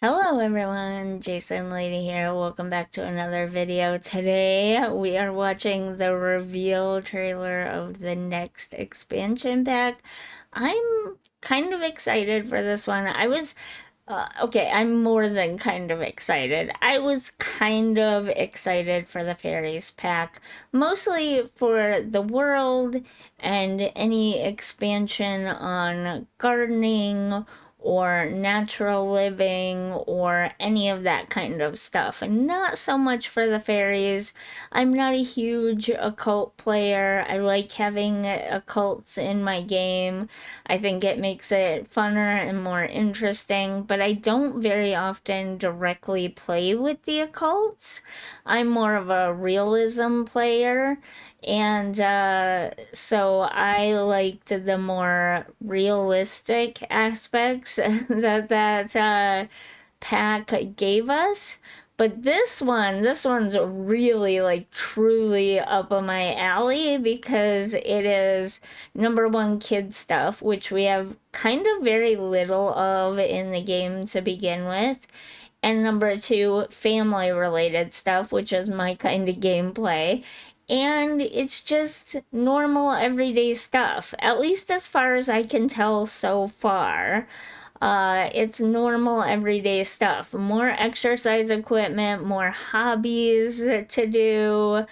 Hello everyone, Jason Lady here. Welcome back to another video. Today we are watching the reveal trailer of the next expansion pack. I'm kind of excited for this one. Okay, I'm more than kind of excited. I was kind of excited for the Fairies pack, mostly for the world and any expansion on gardening or natural living or any of that kind of stuff, and not so much for the fairies. I'm not a huge occult player. I like having occults in my game. I think it makes it funner and more interesting, but I don't very often directly play with the occults. I'm more of a realism player, and so I liked the more realistic aspects that pack gave us. But this one's really like truly up on my alley because it is number one kid stuff, which we have kind of very little of in the game to begin with. And number two, family related stuff, which is my kind of gameplay. And it's just normal everyday stuff, at least as far as I can tell so far. It's normal everyday stuff. More exercise equipment, more hobbies to do,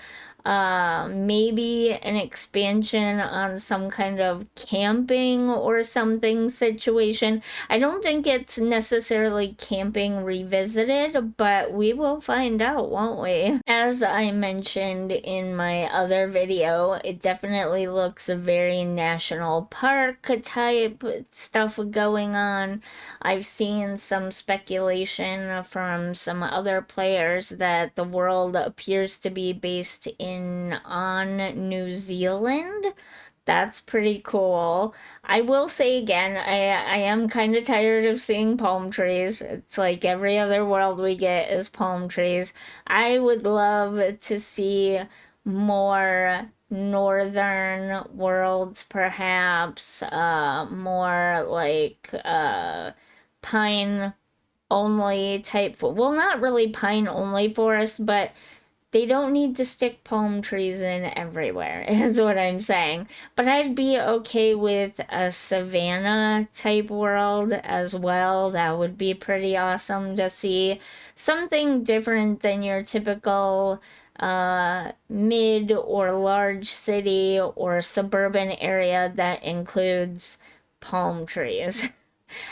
maybe an expansion on some kind of camping or something situation. I don't think it's necessarily camping revisited, but we will find out, won't we? As I mentioned in my other video, it definitely looks very national park type stuff going on. I've seen some speculation from some other players that the world appears to be based in on New Zealand. That's pretty cool. I will say again, I am kind of tired of seeing palm trees. It's like every other world we get is palm trees. I would love to see more northern worlds, perhaps, more like pine only type. Well, not really pine only forests, but they don't need to stick palm trees in everywhere, is what I'm saying. But I'd be okay with a savanna type world as well. That would be pretty awesome to see. Something different than your typical mid or large city or suburban area that includes palm trees.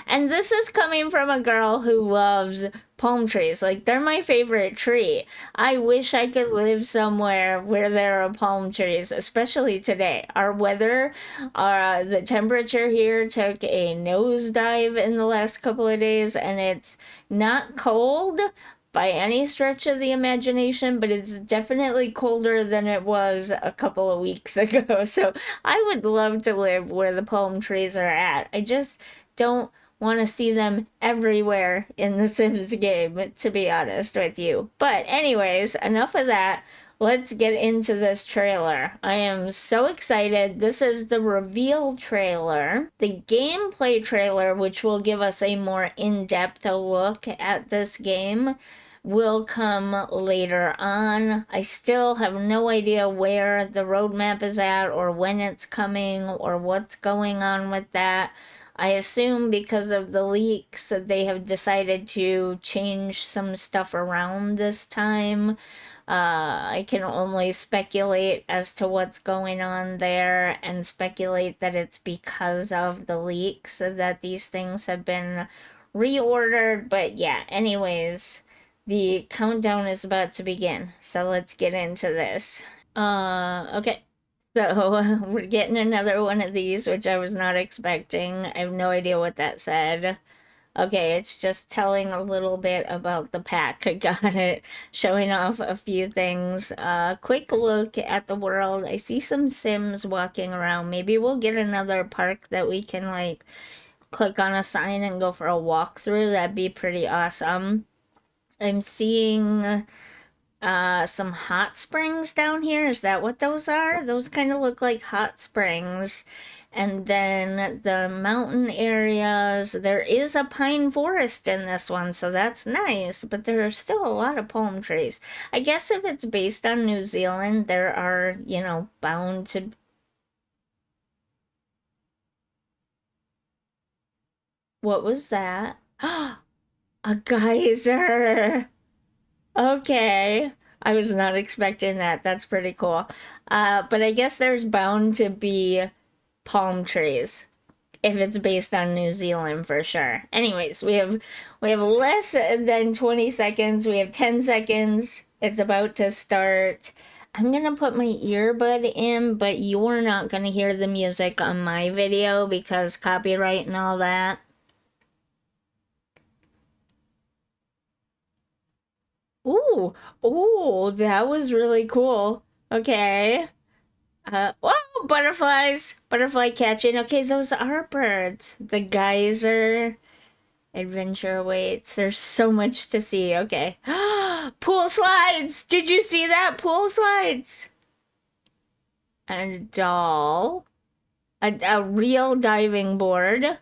And this is coming from a girl who loves palm trees. Like, they're my favorite tree. I wish I could live somewhere where there are palm trees, especially today. Our weather, the temperature here took a nosedive in the last couple of days, and it's not cold by any stretch of the imagination, but it's definitely colder than it was a couple of weeks ago. So I would love to live where the palm trees are at. I just don't want to see them everywhere in the Sims game, to be honest with you. But, anyways, enough of that. Let's get into this trailer. I am so excited. This is the reveal trailer. The gameplay trailer, which will give us a more in depth look at this game, will come later on. I still have no idea where the roadmap is at or when it's coming or what's going on with that. I assume because of the leaks that they have decided to change some stuff around this time. I can only speculate as to what's going on there and speculate that it's because of the leaks that these things have been reordered. But yeah, anyways, the countdown is about to begin. So let's get into this. Okay. So we're getting another one of these, which I was not expecting. I have no idea what that said. Okay, it's just telling a little bit about the pack. I got it. Showing off a few things. Quick look at the world. I see some Sims walking around. Maybe we'll get another park that we can like click on a sign and go for a walkthrough. That'd be pretty awesome. I'm seeing some hot springs down here. Is that what those are? Those kind of look like hot springs. And then the mountain areas, there is a pine forest in this one, so that's nice, but there are still a lot of palm trees. I guess if it's based on New Zealand, there are, bound to. What was that? A geyser. Okay. I was not expecting that. That's pretty cool. But I guess there's bound to be palm trees if it's based on New Zealand for sure. Anyways, we have less than 20 seconds. We have 10 seconds. It's about to start. I'm gonna put my earbud in, but you're not gonna hear the music on my video because copyright and all that. Ooh, ooh, that was really cool. Okay. Whoa, butterflies, butterfly catching. Okay, those are birds. The geyser. Adventure awaits. There's so much to see. Okay. Pool slides! Did you see that? Pool slides! And a doll. A real diving board.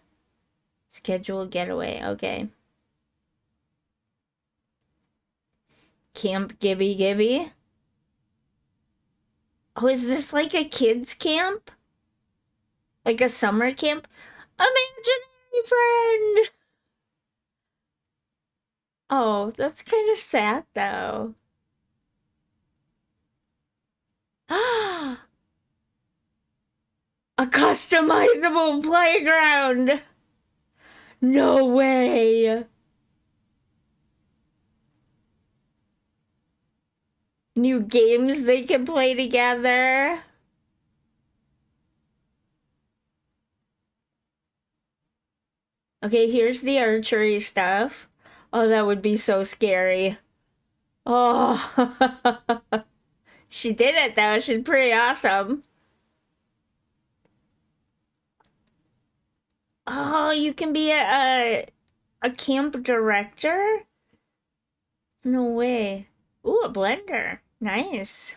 Scheduled getaway. Okay. Camp Gibby Gibby. Oh, is this like a kids' camp? Like a summer camp? Imaginary friend! Oh, that's kind of sad though. A customizable playground! No way! New games they can play together. Okay, here's the archery stuff. Oh, that would be so scary. Oh, she did it though. She's pretty awesome. Oh, you can be a camp director? No way. Ooh, a blender. Nice.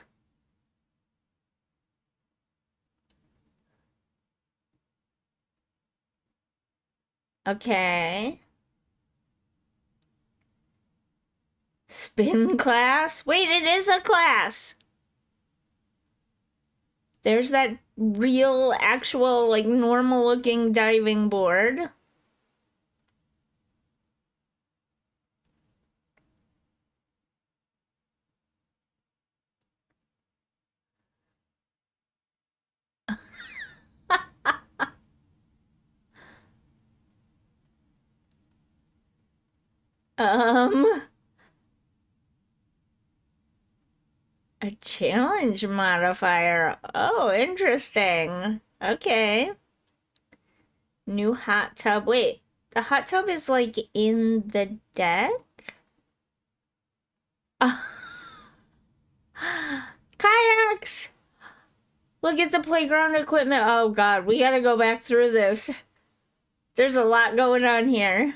Okay. Spin class? Wait, it is a class. There's that real, actual, like normal looking diving board. Um, a challenge modifier. Oh, interesting. Okay. New hot tub. Wait, the hot tub is like in the deck? Kayaks! Look at the playground equipment. Oh God, we gotta go back through this. There's a lot going on here.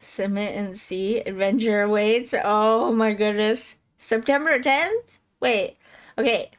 Submit and see. Adventure awaits. Oh my goodness. September 10th? Wait. Okay.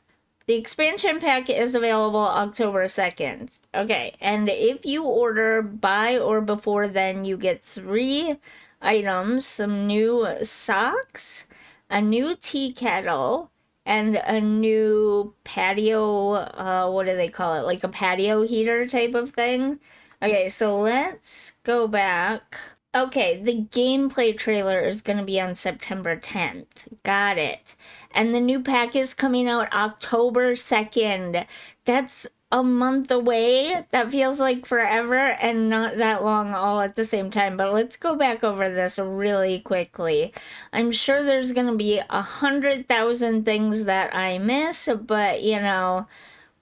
The expansion pack is available October 2nd. Okay. And if you order by or before then, you get 3 items, some new socks, a new tea kettle, and a new patio, what do they call it? Like a patio heater type of thing. Okay, so let's go back. Okay, the gameplay trailer is going to be on September 10th. Got it. And the new pack is coming out October 2nd. That's a month away. That feels like forever and not that long all at the same time. But let's go back over this really quickly. I'm sure there's going to be 100,000 things that I miss, but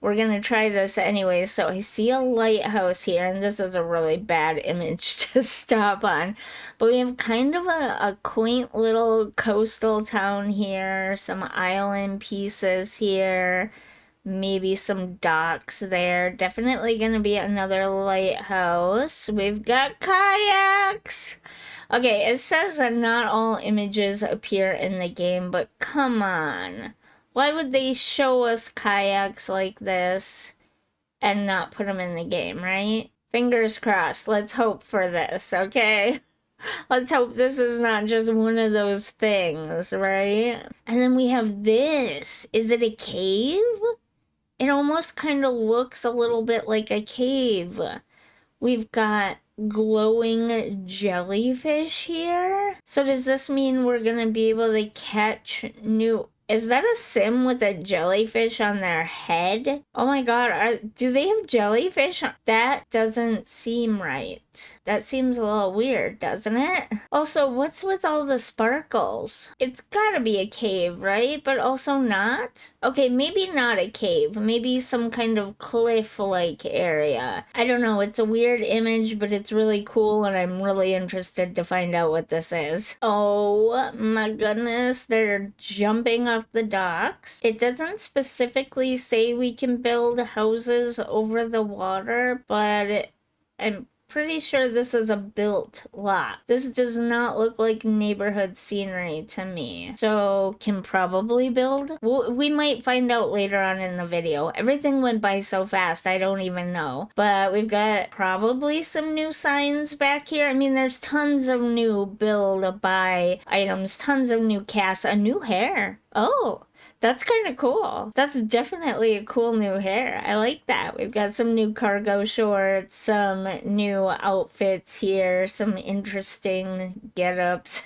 we're gonna try this anyway. So I see a lighthouse here, and this is a really bad image to stop on. But we have kind of a quaint little coastal town here, some island pieces here, maybe some docks there. Definitely gonna be another lighthouse. We've got kayaks. Okay, it says that not all images appear in the game, but come on. Why would they show us kayaks like this and not put them in the game, right? Fingers crossed. Let's hope for this, okay? Let's hope this is not just one of those things, right? And then we have this. Is it a cave? It almost kind of looks a little bit like a cave. We've got glowing jellyfish here. So does this mean we're gonna be able to catch new... Is that a sim with a jellyfish on their head? Oh my god, do they have jellyfish? That doesn't seem right. That seems a little weird, doesn't it? Also, what's with all the sparkles? It's gotta be a cave, right? But also not? Okay, maybe not a cave. Maybe some kind of cliff-like area. I don't know, it's a weird image, but it's really cool, and I'm really interested to find out what this is. Oh my goodness, they're jumping off the docks. It doesn't specifically say we can build houses over the water, but I'm pretty sure this is a built lot. This does not look like neighborhood scenery to me. So can probably build. We might find out later on in the video. Everything went by so fast, I don't even know. But we've got probably some new signs back here. I mean, there's tons of new build, buy items, tons of new casts, a new hair. Oh, that's kind of cool. That's definitely a cool new hair. I like that. We've got some new cargo shorts, some new outfits here, some interesting get-ups.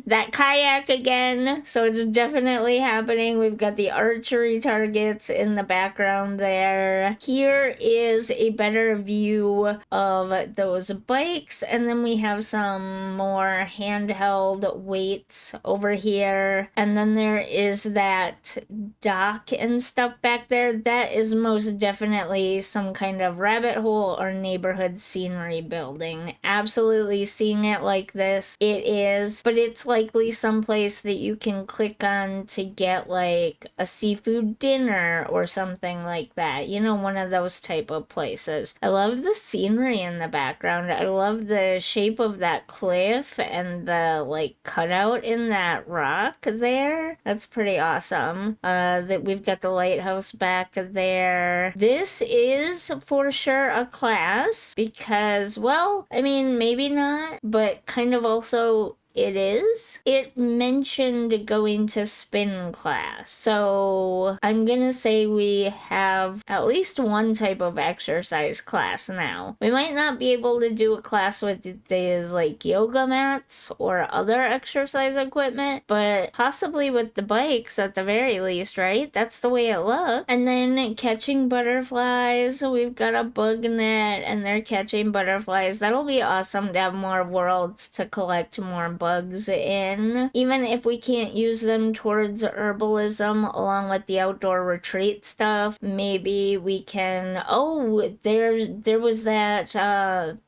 That kayak again, so it's definitely happening. We've got the archery targets in the background there. Here is a better view of those bikes, and then we have some more handheld weights over here, and then there is that dock and stuff back there. That is most definitely some kind of rabbit hole or neighborhood scenery building. Absolutely seeing it like this. It is, but it's likely someplace that you can click on to get like a seafood dinner or something like that. You know, one of those type of places. I love the scenery in the background. I love the shape of that cliff and the like cutout in that rock there. That's pretty awesome. That we've got the lighthouse back there. This is for sure a class because, well, I mean, maybe not, but kind of also it is. It mentioned going to spin class. So I'm gonna say we have at least one type of exercise class now. We might not be able to do a class with the like yoga mats or other exercise equipment, but possibly with the bikes at the very least, right? That's the way it looks. And then catching butterflies. We've got a bug net and they're catching butterflies. That'll be awesome to have more worlds to collect more bugs in. Even if we can't use them towards herbalism along with the outdoor retreat stuff, maybe we can... Oh, there was that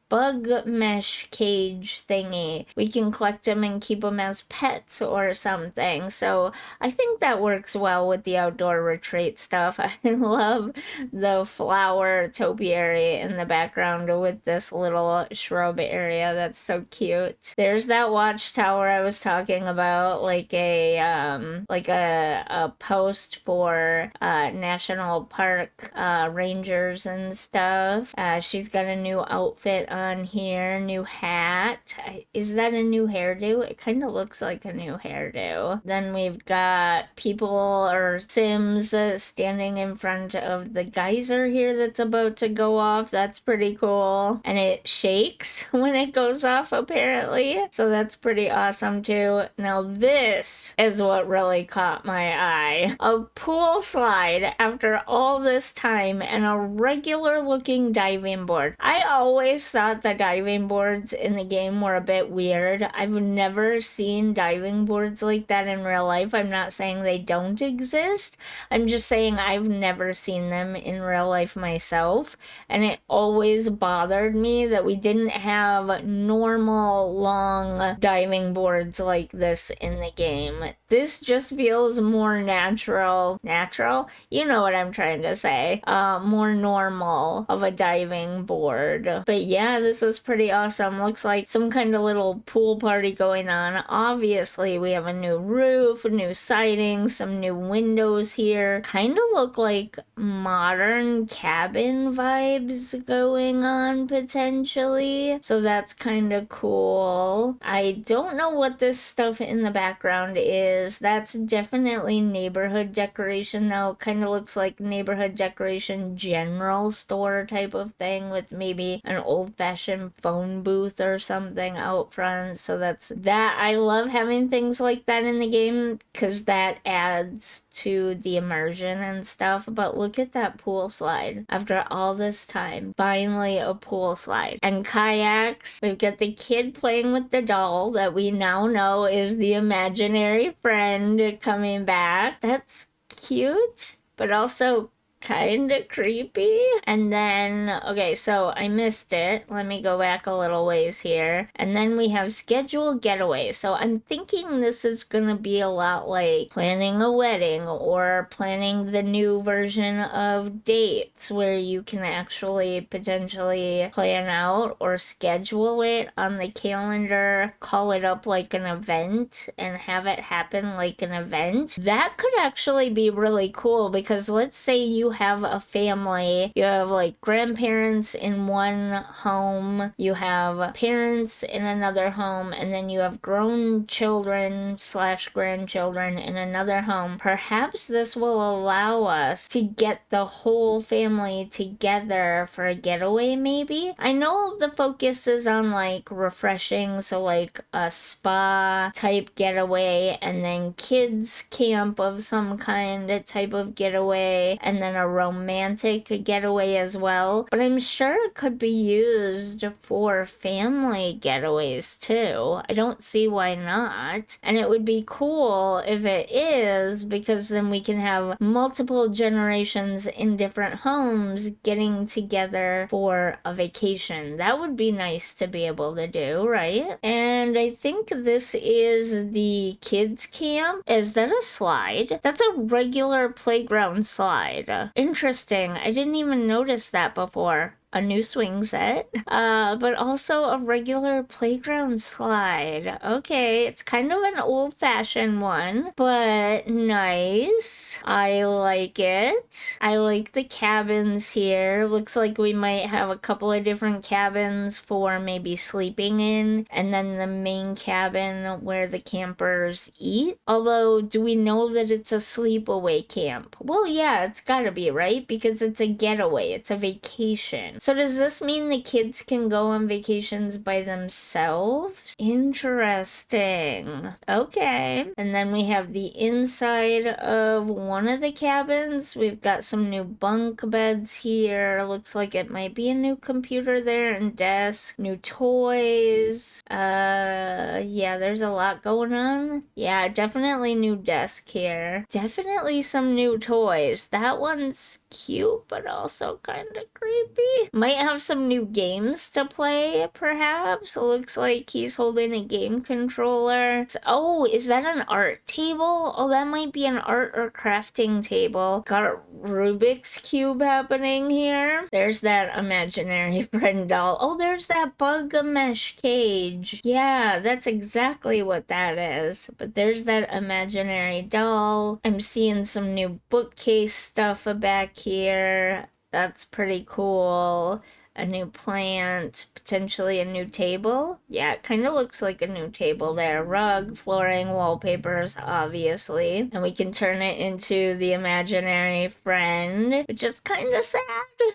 bug mesh cage thingy. We can collect them and keep them as pets or something. So I think that works well with the outdoor retreat stuff. I love the flower topiary in the background with this little shrub area. That's so cute. There's that watchtower I was talking about, like a post for national park rangers and stuff. She's got a new outfit on here, new hat. Is that a new hairdo? It kind of looks like a new hairdo. Then we've got people or Sims standing in front of the geyser here that's about to go off. That's pretty cool. And it shakes when it goes off, apparently. So that's pretty awesome too. Now this is what really caught my eye. A pool slide after all this time and a regular looking diving board. I always thought the diving boards in the game were a bit weird. I've never seen diving boards like that in real life. I'm not saying they don't exist. I'm just saying I've never seen them in real life myself. And it always bothered me that we didn't have normal long diving boards like this in the game. This just feels more natural. Natural? You know what I'm trying to say. More normal of a diving board. But yeah, Yeah, this is pretty awesome. Looks like some kind of little pool party going on. Obviously, we have a new roof, new siding, some new windows here. Kind of look like modern cabin vibes going on potentially. So that's kind of cool. I don't know what this stuff in the background is. That's definitely neighborhood decoration now. Kind of looks like neighborhood decoration general store type of thing with maybe an old-fashioned phone booth or something out front. So that's that. I love having things like that in the game because that adds to the immersion and stuff. But look at that pool slide. After all this time, finally a pool slide. And kayaks. We've got the kid playing with the doll that we now know is the imaginary friend coming back. That's cute, but also kind of creepy. And then, okay, so I missed it. Let me go back a little ways here. And then we have scheduled getaway. So I'm thinking this is gonna be a lot like planning a wedding or planning the new version of dates where you can actually potentially plan out or schedule it on the calendar, call it up like an event and have it happen like an event. That could actually be really cool because let's say you have a family, you have like grandparents in one home, you have parents in another home, and then you have grown children slash grandchildren in another home. Perhaps this will allow us to get the whole family together for a getaway maybe. I know the focus is on like refreshing, so like a spa type getaway and then kids camp of some kind type of getaway and then a romantic getaway as well. But I'm sure it could be used for family getaways too. I don't see why not. And it would be cool if it is because then we can have multiple generations in different homes getting together for a vacation. That would be nice to be able to do, right? And I think this is the kids camp. Is that a slide? That's a regular playground slide. Interesting. I didn't even notice that before. A new swing set, but also a regular playground slide. Okay, it's kind of an old-fashioned one, but nice. I like it. I like the cabins here. Looks like we might have a couple of different cabins for maybe sleeping in, and then the main cabin where the campers eat. Although, do we know that it's a sleepaway camp? Well, yeah, it's gotta be, right? Because it's a getaway. It's a vacation. So does this mean the kids can go on vacations by themselves? Interesting. Okay. And then we have the inside of one of the cabins. We've got some new bunk beds here. Looks like it might be a new computer there and desk. New toys. Yeah, there's a lot going on. Yeah, definitely new desk here. Definitely some new toys. That one's cute, but also kind of creepy. Might have some new games to play, perhaps. It looks like he's holding a game controller. Oh, is that an art table? Oh, that might be an art or crafting table. Got a Rubik's Cube happening here. There's that imaginary friend doll. Oh, there's that bug mesh cage. Yeah, that's exactly what that is. But there's that imaginary doll. I'm seeing some new bookcase stuff back here. That's pretty cool. A new plant, potentially a new table. Yeah, it kind of looks like a new table there. Rug, flooring, wallpapers, obviously. And we can turn it into the imaginary friend, which is kind of sad.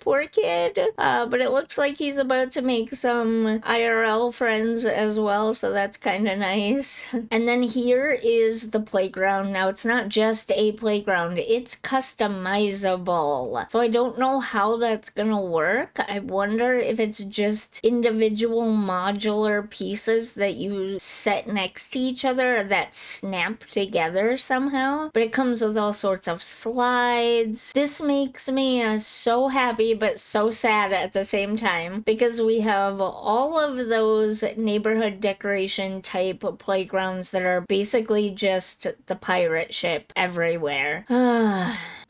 Poor kid. But it looks like he's about to make some IRL friends as well, so that's kind of nice. And then here is the playground. Now, it's not just a playground. It's customizable. So I don't know how that's gonna work. I wonder if it's just individual modular pieces that you set next to each other that snap together somehow. But it comes with all sorts of slides. This makes me so happy but so sad at the same time because we have all of those neighborhood decoration type playgrounds that are basically just the pirate ship everywhere.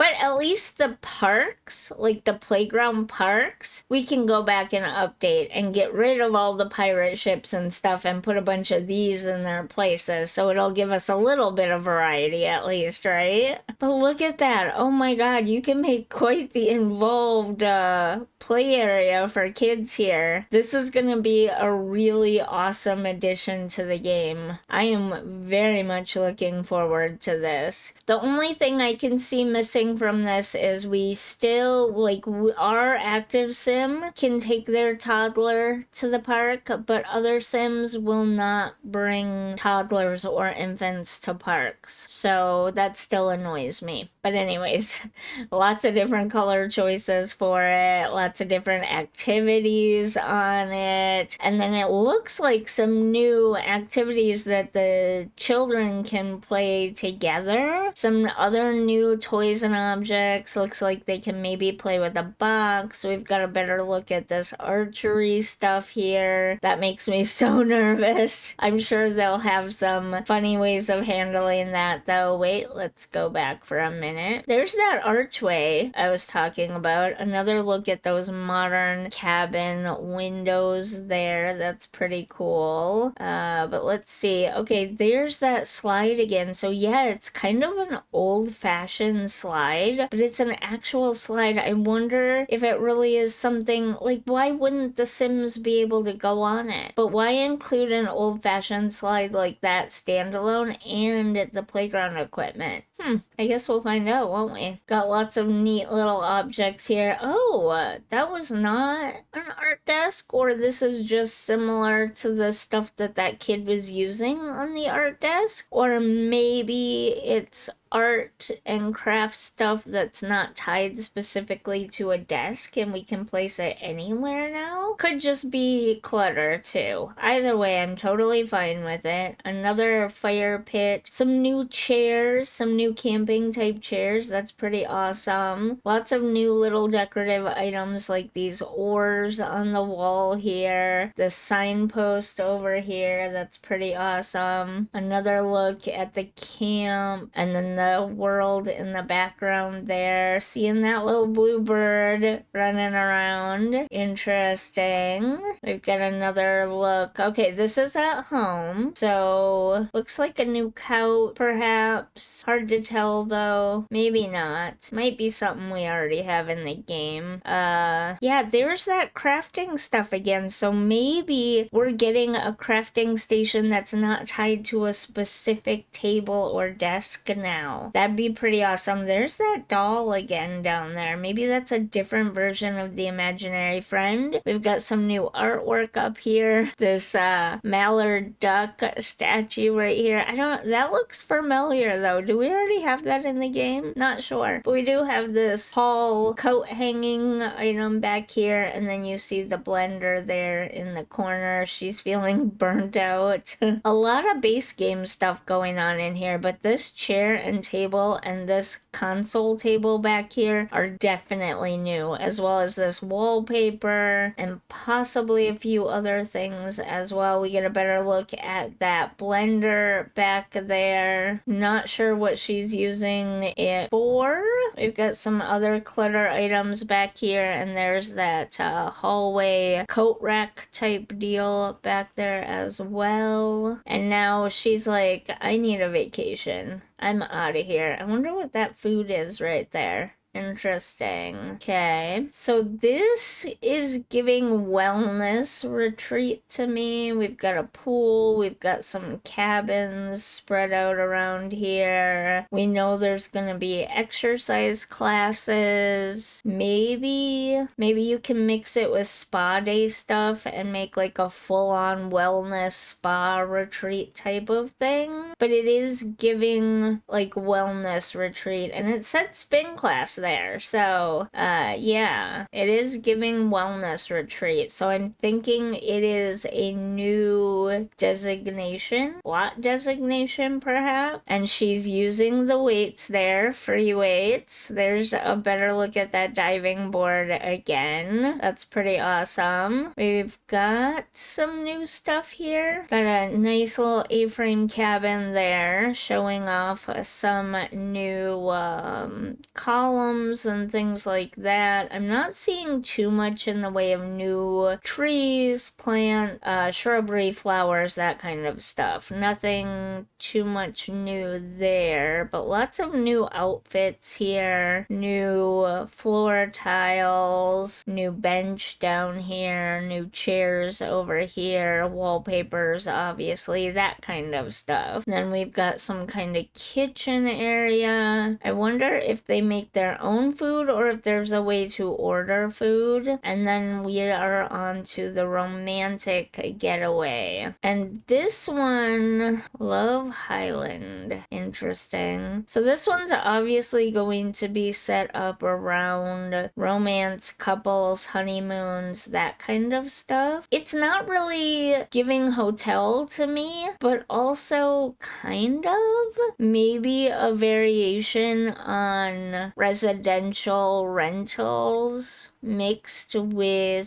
But at least the parks, like the playground parks, we can go back and update and get rid of all the pirate ships and stuff and put a bunch of these in their places. So it'll give us a little bit of variety at least, right? But look at that. Oh my god, you can make quite the involved play area for kids here. This is going to be a really awesome addition to the game. I am very much looking forward to this. The only thing I can see missing from this is we still, like, our active sim can take their toddler to the park, but other sims will not bring toddlers or infants to parks. So that still annoys me. But anyways, lots of different color choices for it, lots of different activities on it, and then it looks like some new activities that the children can play together. Some other new toys and objects. Looks like they can maybe play with a box. We've got a better look at this archery stuff here. That makes me so nervous. I'm sure they'll have some funny ways of handling that though. Wait, let's go back for a minute. There's that archway I was talking about. Another look at those modern cabin windows there. That's pretty cool. But let's see. Okay, there's that slide again. So yeah, it's kind of an old-fashioned slide, but it's an actual slide. I wonder if it really is something like, why wouldn't the Sims be able to go on it? But why include an old-fashioned slide like that standalone and the playground equipment? I guess we'll find out, won't we? Got lots of neat little objects here. Oh, that was not an art desk, or this is just similar to the stuff that kid was using on the art desk? Or maybe it's art and craft stuff that's not tied specifically to a desk and we can place it anywhere now. Could just be clutter too. Either way, I'm totally fine with it. Another fire pit, some new chairs, some new camping type chairs. That's pretty awesome. Lots of new little decorative items like these oars on the wall here. The signpost over here, that's pretty awesome. Another look at the camp, and then the world in the background there. Seeing that little blue bird running around. Interesting. We've got another look. Okay, this is at home. So, looks like a new couch, perhaps. Hard to tell, though. Maybe not. Might be something we already have in the game. Yeah, there's that crafting stuff again. So, maybe we're getting a crafting station that's not tied to a specific table or desk now. That'd be pretty awesome. There's that doll again down there. Maybe that's a different version of the imaginary friend. We've got some new artwork up here. This mallard duck statue right here. That looks familiar though. Do we already have that in the game? Not sure. But we do have this Hall coat hanging item back here, and then you see the blender there in the corner. She's feeling burnt out. A lot of base game stuff going on in here, but this chair and table and this console table back here are definitely new, as well as this wallpaper and possibly a few other things as well. We get a better look at that blender back there. Not sure what she's using it for. We've got some other clutter items back here, and there's that hallway coat rack type deal back there as well. And now she's like, I need a vacation. I'm out of here. I wonder what that food is right there. Interesting. Okay. So this is giving wellness retreat to me. We've got a pool. We've got some cabins spread out around here. We know there's gonna be exercise classes. Maybe you can mix it with spa day stuff and make like a full-on wellness spa retreat type of thing. But it is giving like wellness retreat, and it said spin class there. So, yeah, it is giving wellness retreat. So I'm thinking it is a new designation, lot designation perhaps. And she's using the weights there, free weights. There's a better look at that diving board again. That's pretty awesome. We've got some new stuff here. Got a nice little A-frame cabin there showing off some new columns and things like that. I'm not seeing too much in the way of new trees, plant, shrubbery, flowers, that kind of stuff. Nothing too much new there, but lots of new outfits here, new floor tiles, new bench down here, new chairs over here, wallpapers, obviously, that kind of stuff. Then we've got some kind of kitchen area. I wonder if they make their own food or if there's a way to order food. And then we are on to the romantic getaway. And this one, Love Highland. Interesting. So this one's obviously going to be set up around romance, couples, honeymoons, that kind of stuff. It's not really giving hotel to me, but also kind of maybe a variation on residential rentals mixed with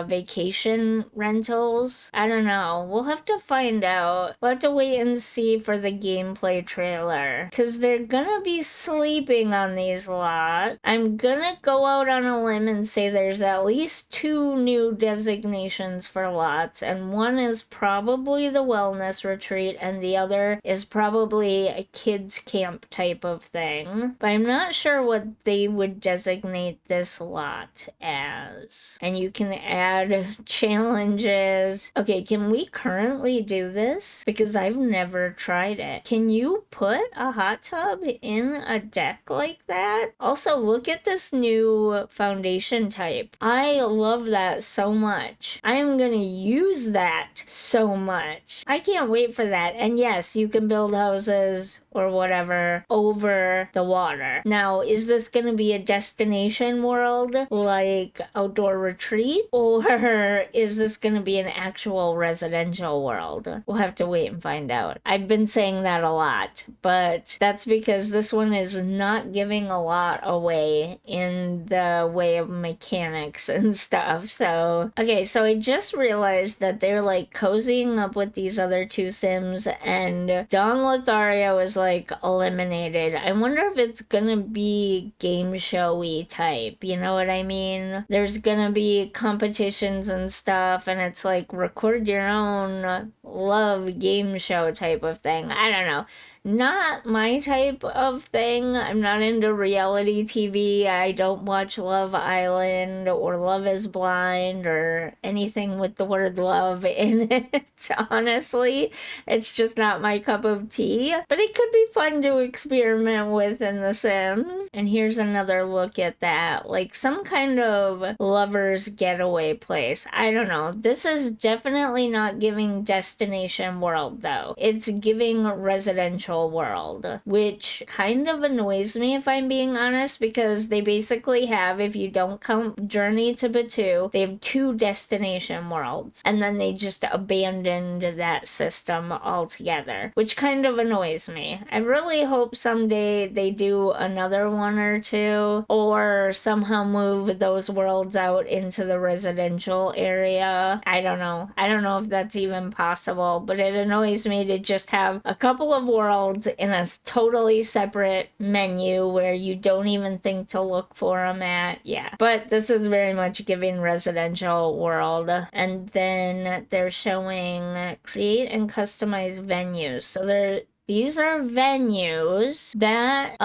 vacation rentals. I don't know. We'll have to find out. We'll have to wait and see for the gameplay trailer, because they're gonna be sleeping on these lots. I'm gonna go out on a limb and say there's at least 2 new designations for lots, and one is probably the wellness retreat and the other is probably a kids camp type of thing. But I'm not sure what they would designate this lot as. And you can add challenges. Okay, can we currently do this? Because I've never tried it. Can you put a hot tub in a deck like that? Also, look at this new foundation type. I love that so much. I am gonna use that so much. I can't wait for that. And yes, you can build houses or whatever over the water. Now, is this gonna be a destination world like Outdoor Retreat, or is this gonna be an actual residential world? We'll have to wait and find out. I've been saying that a lot, but that's because this one is not giving a lot away in the way of mechanics and stuff. So, okay, so I just realized that they're like cozying up with these other 2 Sims, and Don Lothario is like eliminated. I wonder if it's gonna be game showy type, you know what I mean? There's gonna be competitions and stuff, and it's like record your own love game show type of thing. I don't know. Not my type of thing. I'm not into reality TV. I don't watch Love Island or Love is Blind or anything with the word love in it, honestly. It's just not my cup of tea. But it could be fun to experiment with in The Sims. And here's another look at that. Like some kind of lover's getaway place. I don't know. This is definitely not giving destination world, though. It's giving residential world, which kind of annoys me if I'm being honest, because they basically have, if you don't count Journey to Batuu, they have 2 destination worlds, and then they just abandoned that system altogether, which kind of annoys me. I really hope someday they do another one or 2, or somehow move those worlds out into the residential area. I don't know. I don't know if that's even possible, but it annoys me to just have a couple of worlds in a totally separate menu where you don't even think to look for them at. Yeah. But this is very much giving residential world. And then they're showing create and customize venues. So these are venues that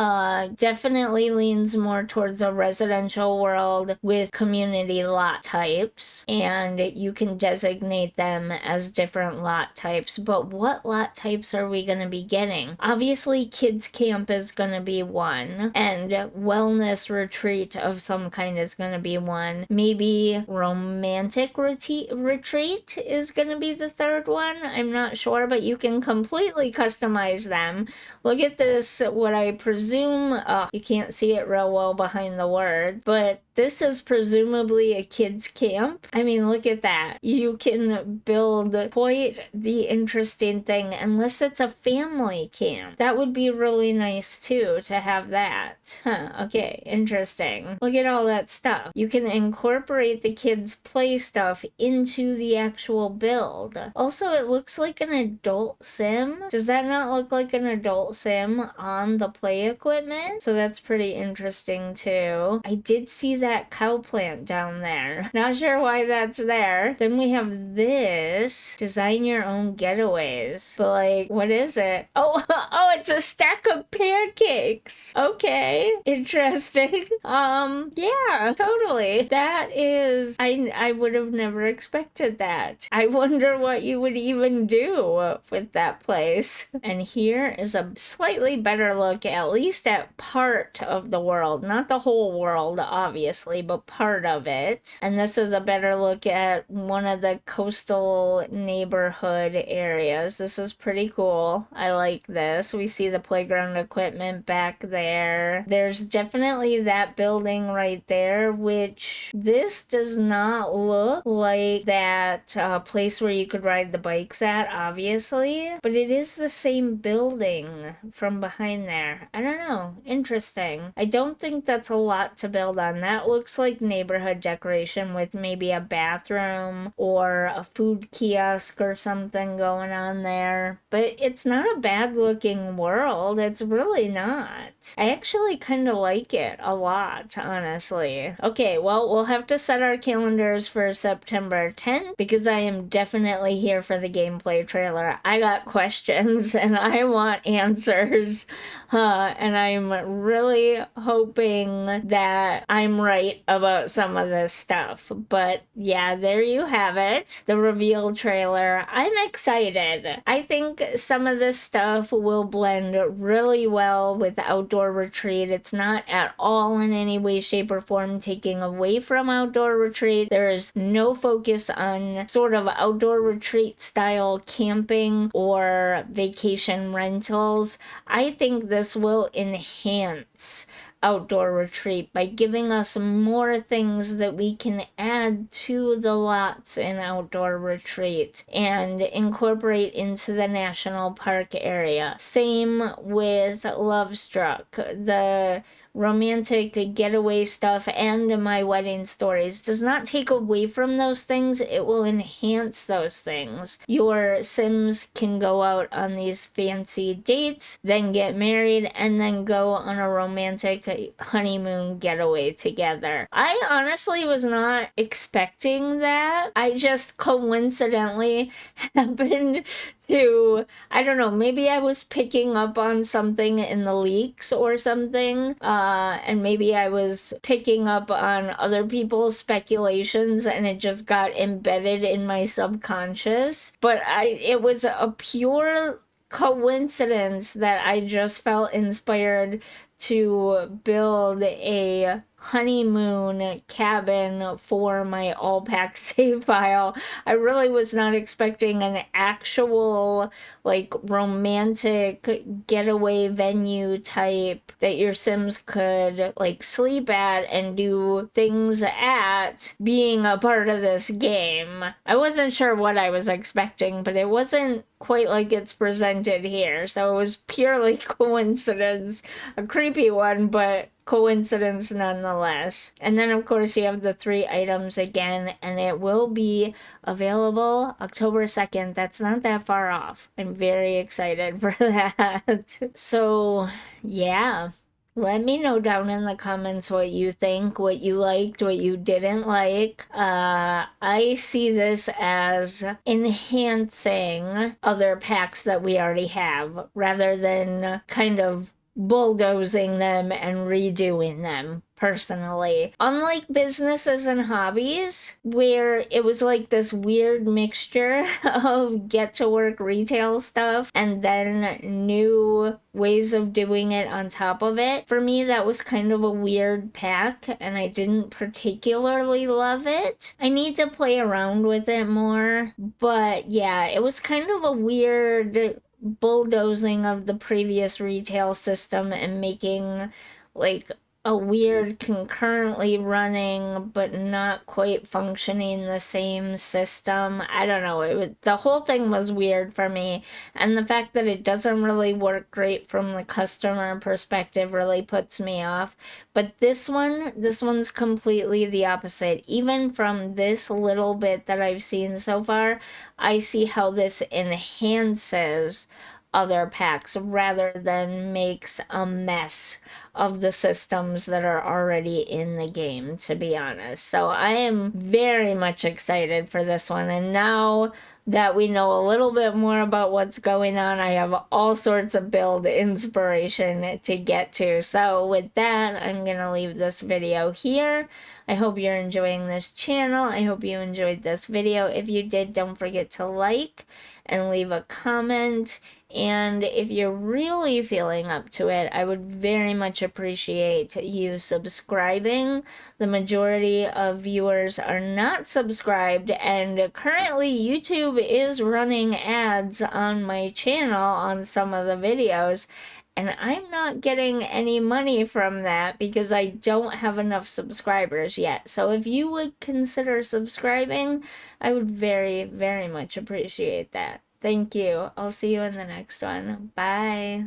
definitely leans more towards a residential world with community lot types, and you can designate them as different lot types. But what lot types are we going to be getting? Obviously, kids camp is going to be one, and wellness retreat of some kind is going to be one. Maybe romantic retreat is going to be the third one. I'm not sure, but you can completely customize customize them. Look at this, what I presume, you can't see it real well behind the word, but this is presumably a kid's camp. I mean, look at that. You can build quite the interesting thing, unless it's a family camp. That would be really nice too, to have that. Okay, interesting. Look at all that stuff. You can incorporate the kids' play stuff into the actual build. Also, it looks like an adult sim. Does that not look like an adult sim on the play equipment? So that's pretty interesting too. I did see that cow plant down there. Not sure why that's there. Then we have this. Design your own getaways. But like, what is it? Oh, oh, it's a stack of pancakes. Okay, interesting. Yeah, totally. That is, I would have never expected that. I wonder what you would even do with that place. And here is a slightly better look, at least at part of the world. Not the whole world, obviously, but part of it. And this is a better look at one of the coastal neighborhood areas. This is pretty cool. I like this. We see the playground equipment back there. There's definitely that building right there, which this does not look like that place where you could ride the bikes at, obviously, but it is the same building from behind there. I don't know. Interesting. I don't think that's a lot to build on. That looks like neighborhood decoration with maybe a bathroom or a food kiosk or something going on there. But it's not a bad looking world. It's really not. I actually kind of like it a lot, honestly. Okay, well, we'll have to set our calendars for September 10th because I am definitely here for the gameplay trailer. I got questions and I want answers. And I'm really hoping that I'm right about some of this stuff. But yeah, there you have it. The reveal trailer. I'm excited. I think some of this stuff will blend really well with Outdoor Retreat. It's not at all in any way, shape, or form taking away from Outdoor Retreat. There is no focus on sort of Outdoor Retreat style camping or vacation rentals. I think this will enhance Outdoor Retreat by giving us more things that we can add to the lots in Outdoor Retreat and incorporate into the national park area. Same with Lovestruck. The romantic getaway stuff and my wedding stories does not take away from those things. It will enhance those things. Your Sims can go out on these fancy dates, then get married, and then go on a romantic honeymoon getaway together. I honestly was not expecting that. I just coincidentally happened to, I don't know, maybe I was picking up on something in the leaks or something, and maybe I was picking up on other people's speculations and it just got embedded in my subconscious. But it was a pure coincidence that I just felt inspired to build a honeymoon cabin for my Allpack save file. I really was not expecting an actual like romantic getaway venue type that your Sims could like sleep at and do things at being a part of this game. I wasn't sure what I was expecting, but it wasn't quite like it's presented here, so it was purely coincidence. A creepy one, but coincidence nonetheless. And then of course you have the 3 items again, and it will be available October 2nd. That's not that far off. I'm very excited for that. So yeah, let me know down in the comments what you think, what you liked, what you didn't like. I see this as enhancing other packs that we already have, rather than kind of bulldozing them and redoing them. Personally, unlike businesses and hobbies, where it was like this weird mixture of get to work retail stuff and then new ways of doing it on top of it, for me that was kind of a weird pack and I didn't particularly love it. I need to play around with it more, but yeah, it was kind of a weird bulldozing of the previous retail system and making like a weird concurrently running but not quite functioning the same system. I don't know. The whole thing was weird for me, and the fact that it doesn't really work great from the customer perspective really puts me off. But this one's completely the opposite. Even from this little bit that I've seen so far, I see how this enhances other packs rather than makes a mess of the systems that are already in the game, to be honest. So I am very much excited for this one. And now that we know a little bit more about what's going on, I have all sorts of build inspiration to get to. So with that, I'm going to leave this video here. I hope you're enjoying this channel. I hope you enjoyed this video. If you did, don't forget to like and leave a comment. And if you're really feeling up to it, I would very much appreciate you subscribing. The majority of viewers are not subscribed, and currently YouTube is running ads on my channel on some of the videos, and I'm not getting any money from that because I don't have enough subscribers yet. So if you would consider subscribing, I would very, very much appreciate that. Thank you. I'll see you in the next one. Bye.